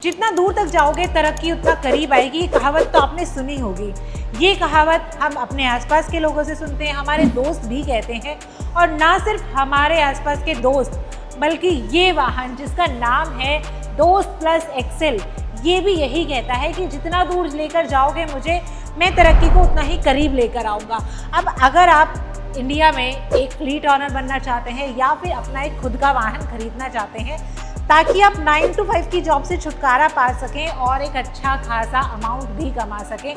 जितना दूर तक जाओगे तरक्की उतना करीब आएगी। ये कहावत तो आपने सुनी होगी। ये कहावत हम अपने आसपास के लोगों से सुनते हैं, हमारे दोस्त भी कहते हैं। और ना सिर्फ हमारे आसपास के दोस्त बल्कि ये वाहन जिसका नाम है दोस्त प्लस एक्सेल, ये भी यही कहता है कि जितना दूर लेकर जाओगे मुझे, मैं तरक्की को उतना ही करीब लेकर आऊँगा। अब अगर आप इंडिया में एक फ्लीट ऑनर बनना चाहते हैं या फिर अपना एक खुद का वाहन खरीदना चाहते हैं ताकि आप 9 to 5 की जॉब से छुटकारा पा सकें और एक अच्छा खासा अमाउंट भी कमा सकें,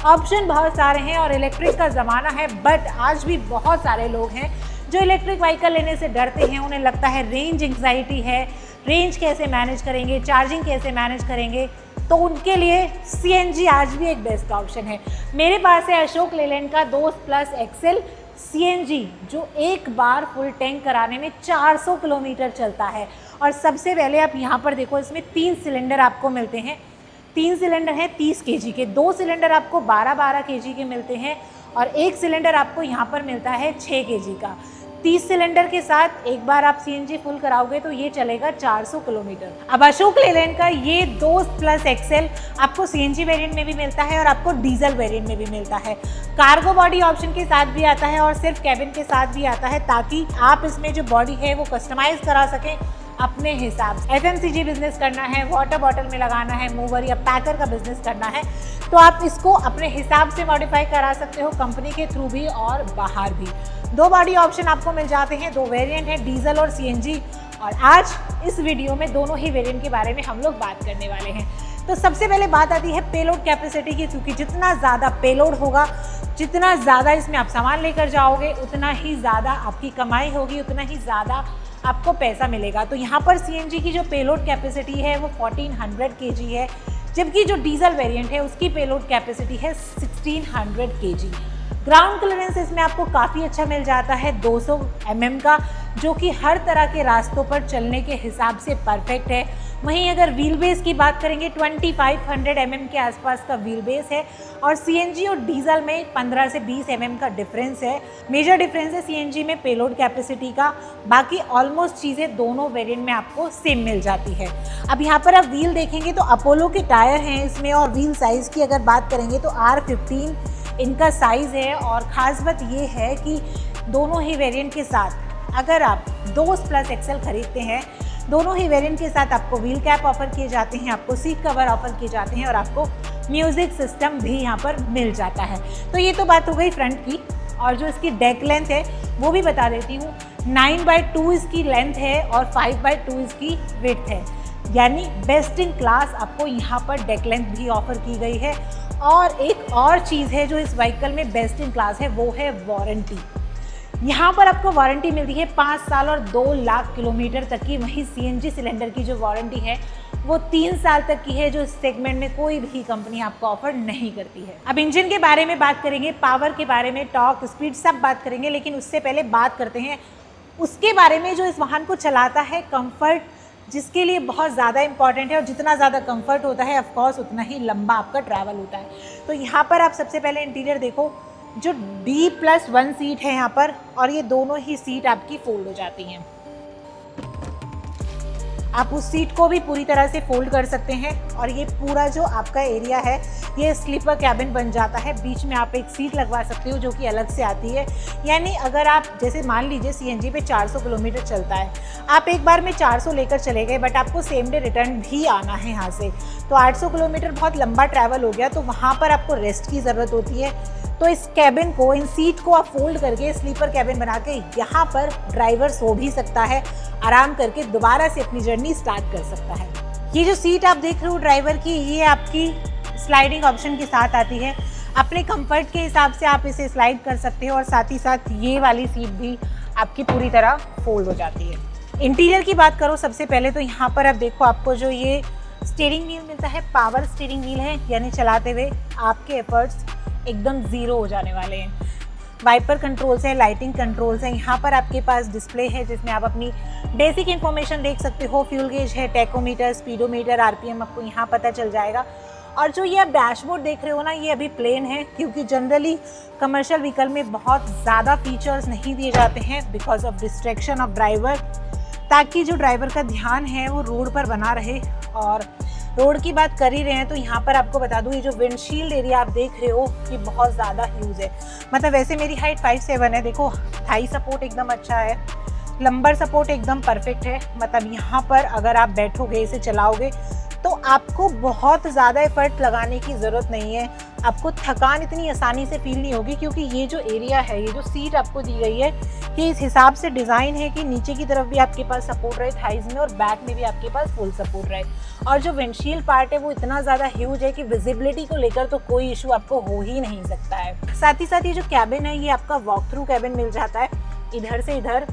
ऑप्शन बहुत सारे हैं और इलेक्ट्रिक का ज़माना है। बट आज भी बहुत सारे लोग हैं जो इलेक्ट्रिक व्हीकल लेने से डरते हैं। उन्हें लगता है रेंज एंग्जाइटी है, रेंज कैसे मैनेज करेंगे, चार्जिंग कैसे मैनेज करेंगे। तो उनके लिए CNG आज भी एक बेस्ट ऑप्शन है। मेरे पास है अशोक लेलैंड का दोस्त प्लस एक्सेल CNG, जो एक बार फुल टैंक कराने में 400 किलोमीटर चलता है। और सबसे पहले आप यहाँ पर देखो, इसमें 3 सिलेंडर आपको मिलते हैं। 3 सिलेंडर हैं 30 kg के, 2 सिलेंडर आपको 12-12 kg के मिलते हैं और 1 सिलेंडर आपको यहाँ पर मिलता है 6 kg का। 30 सिलेंडर के साथ एक बार आप CNG फुल कराओगे तो ये चलेगा 400 किलोमीटर। अब अशोक लेलैंड का ये दोस्त प्लस एक्सेल आपको CNG वेरिएंट में भी मिलता है और आपको डीजल वेरिएंट में भी मिलता है। कार्गो बॉडी ऑप्शन के साथ भी आता है और सिर्फ कैबिन के साथ भी आता है, ताकि आप इसमें जो बॉडी है वो कस्टमाइज करा सकें अपने हिसाब से। FMCG बिजनेस करना है, वाटर बॉटल में लगाना है, मूवर या पैकर का बिजनेस करना है तो आप इसको अपने हिसाब से मॉडिफाई करा सकते हो, कंपनी के थ्रू भी और बाहर भी। 2 बॉडी ऑप्शन आपको मिल जाते हैं, 2 वेरिएंट है, डीजल और CNG। और आज इस वीडियो में दोनों ही वेरिएंट के बारे में हम लोग बात करने वाले हैं। तो सबसे पहले बात आती है पेलोड कैपेसिटी की, क्योंकि जितना ज़्यादा पेलोड होगा, जितना ज़्यादा इसमें आप सामान लेकर जाओगे, उतना ही ज़्यादा आपकी कमाई होगी, उतना ही ज़्यादा आपको पैसा मिलेगा। तो यहाँ पर CNG की जो पेलोड कैपेसिटी है वो 1400 kg है, जबकि जो डीजल वेरिएंट है उसकी पेलोड कैपेसिटी है 1600 kg। ग्राउंड क्लियरेंस इसमें आपको काफ़ी अच्छा मिल जाता है 200 mm का, जो कि हर तरह के रास्तों पर चलने के हिसाब से परफेक्ट है। वहीं अगर व्हील बेस की बात करेंगे 2500 mm के आसपास का व्हील बेस है और CNG और डीजल में 15 से 20 mm का डिफरेंस है। मेजर डिफरेंस है CNG में पेलोड कैपेसिटी का, बाकी ऑलमोस्ट चीज़ें दोनों वेरिएंट में आपको सेम मिल जाती है। अब यहाँ पर आप व्हील देखेंगे तो अपोलो के टायर हैं इसमें, और व्हील साइज़ की अगर बात करेंगे तो R15 इनका साइज़ है। और ख़ास बात ये है कि दोनों ही वेरिएंट के साथ अगर आप दोस्त प्लस एक्सेल खरीदते हैं, दोनों ही वेरिएंट के साथ आपको व्हील कैप ऑफर किए जाते हैं, आपको सीट कवर ऑफर किए जाते हैं और आपको म्यूज़िक सिस्टम भी यहाँ पर मिल जाता है। तो ये तो बात हो गई फ्रंट की। और जो इसकी डेक लेंथ है वो भी बता देती हूँ। 9/2 इसकी लेंथ है और 5/2 इसकी विड्थ है, यानी बेस्ट इन क्लास आपको यहाँ पर डेक लेंथ भी ऑफर की गई है। और एक और चीज़ है जो इस व्हीकल में बेस्ट इन क्लास है, वो है वारंटी। यहाँ पर आपको वारंटी मिलती है 5 साल और 2 लाख किलोमीटर तक की। वहीं CNG सिलेंडर की जो वारंटी है वो 3 साल तक की है, जो इस सेगमेंट में कोई भी कंपनी आपको ऑफर नहीं करती है। अब इंजन के बारे में बात करेंगे, पावर के बारे में, टॉर्क, स्पीड सब बात करेंगे, लेकिन उससे पहले बात करते हैं उसके बारे में जो इस वाहन को चलाता है, कंफर्ट, जिसके लिए बहुत ज़्यादा इंपॉर्टेंट है। और जितना ज़्यादा कंफर्ट होता है ऑफकोर्स उतना ही लंबा आपका ट्रैवल होता है। तो यहाँ पर आप सबसे पहले इंटीरियर देखो, जो D+1 सीट है यहाँ पर, और ये दोनों ही सीट आपकी फोल्ड हो जाती हैं। आप उस सीट को भी पूरी तरह से फोल्ड कर सकते हैं और ये पूरा जो आपका एरिया है ये स्लीपर कैबिन बन जाता है। बीच में आप एक सीट लगवा सकते हो जो कि अलग से आती है। यानी अगर आप जैसे मान लीजिए CNG पे 400 किलोमीटर चलता है, आप एक बार में 400 लेकर चले गए, बट आपको सेम डे रिटर्न भी आना है यहाँ से, तो 800 किलोमीटर बहुत लंबा ट्रैवल हो गया। तो वहाँ पर आपको रेस्ट की ज़रूरत होती है। तो इस कैबिन को, इन सीट को आप फोल्ड करके स्लीपर कैबिन बना के यहाँ पर ड्राइवर सो भी सकता है, आराम करके दोबारा से अपनी जर्नी स्टार्ट कर सकता है। ये जो सीट आप देख रहे हो ड्राइवर की, ये आपकी स्लाइडिंग ऑप्शन के साथ आती है। अपने कंफर्ट के हिसाब से आप इसे स्लाइड कर सकते हो और साथ ही साथ ये वाली सीट भी आपकी पूरी तरह फोल्ड हो जाती है। इंटीरियर की बात करो सबसे पहले तो यहाँ पर आप देखो, आपको जो ये स्टीयरिंग व्हील मिलता है, पावर स्टीयरिंग व्हील है, यानी चलाते हुए आपके एफर्ट्स एकदम ज़ीरो हो जाने वाले हैं। वाइपर कंट्रोल्स है, लाइटिंग कंट्रोल्स है। यहाँ पर आपके पास डिस्प्ले है जिसमें आप अपनी बेसिक इन्फॉर्मेशन देख सकते हो। फ्यूल गेज है, टैकोमीटर, स्पीडोमीटर, RPM आपको यहाँ पता चल जाएगा। और जो ये आप डैशबोर्ड देख रहे हो ना, ये अभी प्लेन है, क्योंकि जनरली कमर्शियल व्हीकल में बहुत ज़्यादा फीचर्स नहीं दिए जाते हैं because of distraction of driver, ताकि जो ड्राइवर का ध्यान है वो रोड पर बना रहे और रोड की बात कर ही रहे हैं तो यहाँ पर आपको बता दूँ, ये जो विंडशील्ड एरिया आप देख रहे हो ये बहुत ज़्यादा ह्यूज है। मतलब वैसे मेरी हाइट 5'7" है, देखो थाई सपोर्ट एकदम अच्छा है, लंबर सपोर्ट एकदम परफेक्ट है। मतलब यहाँ पर अगर आप बैठोगे, इसे चलाओगे तो आपको बहुत ज़्यादा एफर्ट लगाने की ज़रूरत नहीं है, आपको थकान इतनी आसानी से फील नहीं होगी, क्योंकि ये जो एरिया है, ये जो सीट आपको दी गई है, ये इस हिसाब से डिज़ाइन है कि नीचे की तरफ भी आपके पास सपोर्ट रहे थाइज में और बैक में भी आपके पास फुल सपोर्ट रहे। और जो विंडशील्ड पार्ट है वो इतना ज़्यादा ह्यूज है कि विजिबिलिटी को लेकर तो कोई इशू आपको हो ही नहीं सकता है। साथ ही साथ ये जो कैबिन है, ये आपका वॉक थ्रू कैबिन मिल जाता है। इधर से इधर,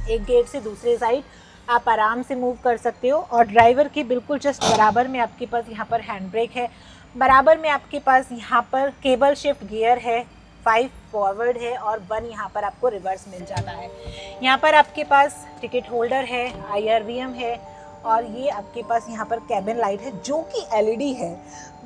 एक गेट से दूसरे साइड आप आराम से मूव कर सकते हो। और ड्राइवर के बिल्कुल जस्ट बराबर में आपके पास यहाँ पर हैंड ब्रेक है, बराबर में आपके पास यहाँ पर केबल शिफ्ट गियर है, 5 फॉरवर्ड है और 1 यहाँ पर आपको रिवर्स मिल जाता है। यहाँ पर आपके पास टिकट होल्डर है, IRVM है और ये आपके पास यहाँ पर कैबिन लाइट है जो कि LED है।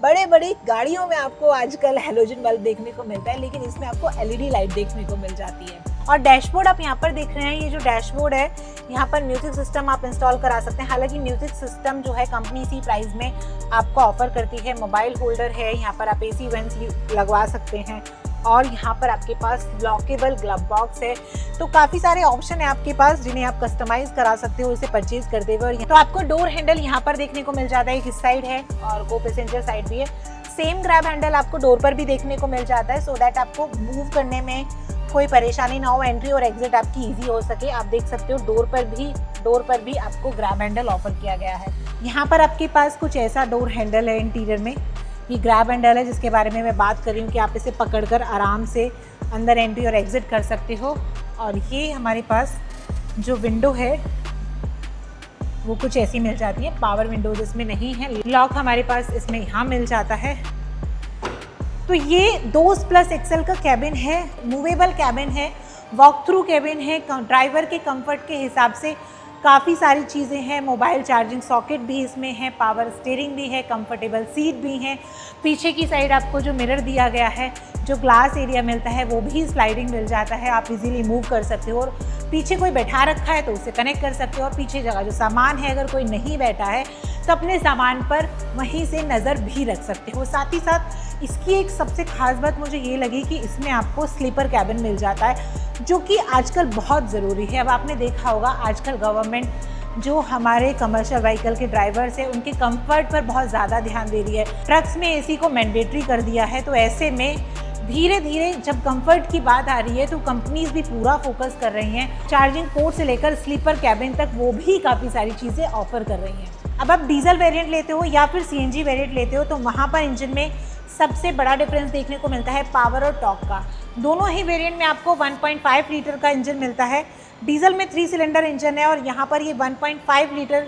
बड़े बड़ी गाड़ियों में आपको आजकल हैलोजन बल्ब देखने को मिलता है, लेकिन इसमें आपको LED लाइट देखने को मिल जाती है। और डैशबोर्ड आप यहाँ पर देख रहे हैं, ये जो डैशबोर्ड है यहाँ पर म्यूजिक सिस्टम आप इंस्टॉल करा सकते हैं। हालांकि म्यूजिक सिस्टम जो है कंपनी इसी प्राइस में आपको ऑफर करती है। मोबाइल होल्डर है, यहाँ पर आप AC वेंट्स लगवा सकते हैं और यहाँ पर आपके पास लॉकेबल ग्लव बॉक्स है। तो काफ़ी सारे ऑप्शन है आपके पास जिन्हें आप कस्टमाइज करा सकते हो इसे परचेज करते हुए। और तो आपको डोर हैंडल यहाँ पर देखने को मिल जाता है, एक इस साइड है और को पैसेंजर साइड भी है। सेम ग्रैब हैंडल आपको डोर पर भी देखने को मिल जाता है, सो दैट आपको मूव करने में कोई परेशानी ना हो, एंट्री और एग्जिट आपकी इजी हो सके। आप देख सकते हो डोर पर भी आपको ग्रैब हैंडल ऑफर किया गया है। यहाँ पर आपके पास कुछ ऐसा डोर हैंडल है इंटीरियर में, ये ग्रैब हैंडल है जिसके बारे में मैं बात कर रही हूँ कि आप इसे पकड़कर आराम से अंदर एंट्री और एग्जिट कर सकते हो। और ये हमारे पास जो विंडो है वो कुछ ऐसी मिल जाती है, पावर विंडोज इसमें नहीं है। लॉक हमारे पास इसमें यहाँ मिल जाता है। तो ये दोस्त प्लस एक्सेल का कैबिन है, मूवेबल कैबिन है, वॉक थ्रू कैबिन है। ड्राइवर के कंफर्ट के हिसाब से काफ़ी सारी चीज़ें हैं, मोबाइल चार्जिंग सॉकेट भी इसमें है, पावर स्टीयरिंग भी है, कंफर्टेबल सीट भी है। पीछे की साइड आपको जो मिरर दिया गया है, जो ग्लास एरिया मिलता है वो भी स्लाइडिंग मिल जाता है, आप इजीली मूव कर सकते हो। और पीछे कोई बैठा रखा है तो उससे कनेक्ट कर सकते हो। और पीछे जगह जो सामान है, अगर कोई नहीं बैठा है तो अपने सामान पर वहीं से नज़र भी रख सकते हो। साथ ही साथ इसकी एक सबसे खास बात मुझे ये लगी कि इसमें आपको स्लीपर कैबिन मिल जाता है, जो कि आजकल बहुत ज़रूरी है। अब आपने देखा होगा आजकल गवर्नमेंट जो हमारे कमर्शियल व्हीकल के ड्राइवर्स हैं उनके कंफर्ट पर बहुत ज़्यादा ध्यान दे रही है। ट्रक्स में AC को मैंडेटरी कर दिया है, तो ऐसे में धीरे धीरे जब कंफर्ट की बात आ रही है तो कंपनीज भी पूरा फोकस कर रही हैं। चार्जिंग पोर्ट से लेकर स्लीपर कैबिन तक वो भी काफ़ी सारी चीज़ें ऑफर कर रही हैं। अब आप डीजल वेरिएंट लेते हो या फिर CNG वेरिएंट लेते हो तो वहाँ पर इंजन में सबसे बड़ा डिफरेंस देखने को मिलता है पावर और टॉर्क का। दोनों ही वेरिएंट में आपको 1.5 लीटर का इंजन मिलता है। डीजल में 3 सिलेंडर इंजन है और यहाँ पर ये 1.5 लीटर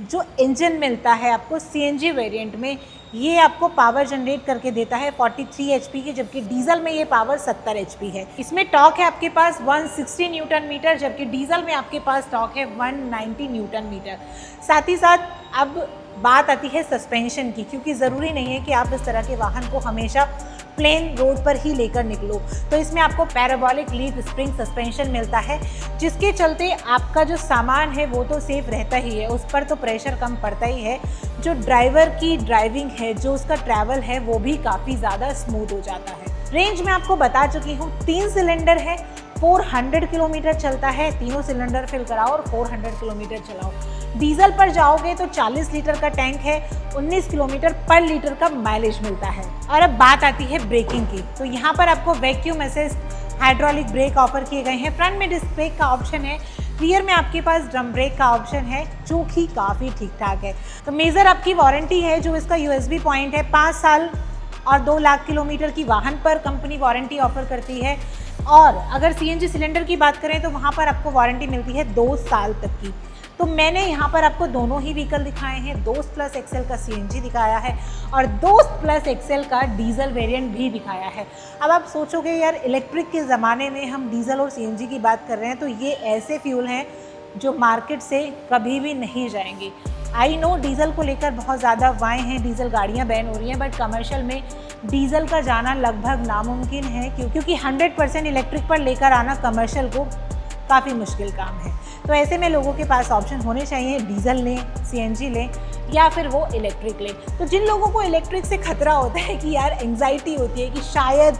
जो इंजन मिलता है आपको CNG वेरिएंट में, ये आपको पावर जनरेट करके देता है 43 HP की, जबकि डीजल में ये पावर 70 HP है। इसमें टॉर्क है आपके पास 160 न्यूटन मीटर, जबकि डीजल में आपके पास टॉर्क है 190 न्यूटन मीटर। साथ ही साथ अब बात आती है सस्पेंशन की, क्योंकि ज़रूरी नहीं है कि आप इस तरह के वाहन को हमेशा प्लेन रोड पर ही लेकर निकलो। तो इसमें आपको पैराबोलिक लीफ स्प्रिंग सस्पेंशन मिलता है, जिसके चलते आपका जो सामान है वो तो सेफ रहता ही है, उस पर तो प्रेशर कम पड़ता ही है। जो ड्राइवर की ड्राइविंग है, जो उसका ट्रैवल है, वो भी काफ़ी ज़्यादा स्मूथ हो जाता है। रेंज में आपको बता चुकी हूँ, 3 सिलेंडर है, 400 किलोमीटर चलता है। तीनों सिलेंडर फिल कराओ और 400 किलोमीटर चलाओ। डीजल पर जाओगे तो 40 लीटर का टैंक है, 19 किलोमीटर पर लीटर का माइलेज मिलता है। और अब बात आती है ब्रेकिंग की, तो यहाँ पर आपको vacuum assist hydraulic brake offer किए गए हैं। फ्रंट में डिस्क ब्रेक का ऑप्शन है, रियर में आपके पास ड्रम ब्रेक का ऑप्शन है, जो कि काफ़ी ठीक ठाक है। तो मेजर आपकी वारंटी है, जो इसका USB पॉइंट है, 5 साल और 2 लाख किलोमीटर की वाहन पर कंपनी वारंटी ऑफर करती है। और अगर CNG सिलेंडर की बात करें तो वहाँ पर आपको वारंटी मिलती है 2 साल तक की। तो मैंने यहाँ पर आपको दोनों ही व्हीकल दिखाए हैं, दोस्त प्लस एक्सेल का CNG दिखाया है और दोस्त प्लस एक्सेल का डीजल वेरिएंट भी दिखाया है। अब आप सोचोगे यार, इलेक्ट्रिक के ज़माने में हम डीजल और CNG की बात कर रहे हैं, तो ये ऐसे फ्यूल हैं जो मार्केट से कभी भी नहीं जाएंगे। आई नो डीजल को लेकर बहुत ज़्यादा अफवाहें हैं, डीजल गाड़ियाँ बैन हो रही हैं, बट कमर्शियल में डीजल का जाना लगभग नामुमकिन है, क्योंकि 100% इलेक्ट्रिक पर लेकर आना कमर्शियल को काफ़ी मुश्किल काम है। तो ऐसे में लोगों के पास ऑप्शन होने चाहिए, डीजल लें, सीएनजी लें या फिर वो इलेक्ट्रिक लें। तो जिन लोगों को इलेक्ट्रिक से खतरा होता है कि यार एंग्जाइटी होती है कि शायद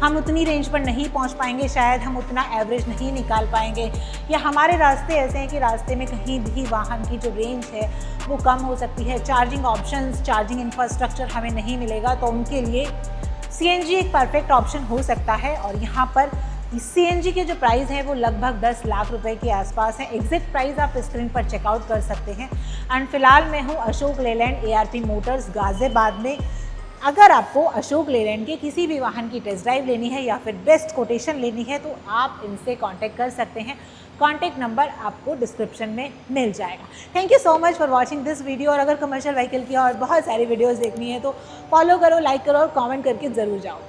हम उतनी रेंज पर नहीं पहुंच पाएंगे, शायद हम उतना एवरेज नहीं निकाल पाएंगे, या हमारे रास्ते ऐसे हैं कि रास्ते में कहीं भी वाहन की जो रेंज है वो कम हो सकती है, चार्जिंग ऑप्शंस, चार्जिंग इंफ्रास्ट्रक्चर हमें नहीं मिलेगा, तो उनके लिए सीएनजी एक परफेक्ट ऑप्शन हो सकता है। और यहाँ पर सीएनजी के जो प्राइस है वो लगभग 10 लाख रुपए के आसपास है। एग्जैक्ट प्राइस आप स्क्रीन पर चेकआउट कर सकते हैं। एंड फिलहाल मैं हूँ अशोक लेलैंड एआरपी मोटर्स गाज़ियाबाद में। अगर आपको अशोक लेलैंड के किसी भी वाहन की टेस्ट ड्राइव लेनी है या फिर बेस्ट कोटेशन लेनी है तो आप इनसे कांटेक्ट कर सकते हैं। कांटेक्ट नंबर आपको डिस्क्रिप्शन में मिल जाएगा। Thank you so much for watching this video. और अगर कमर्शियल व्हीकल की और बहुत सारी वीडियोस देखनी है तो फॉलो करो, लाइक करो और कमेंट करके ज़रूर जाओ।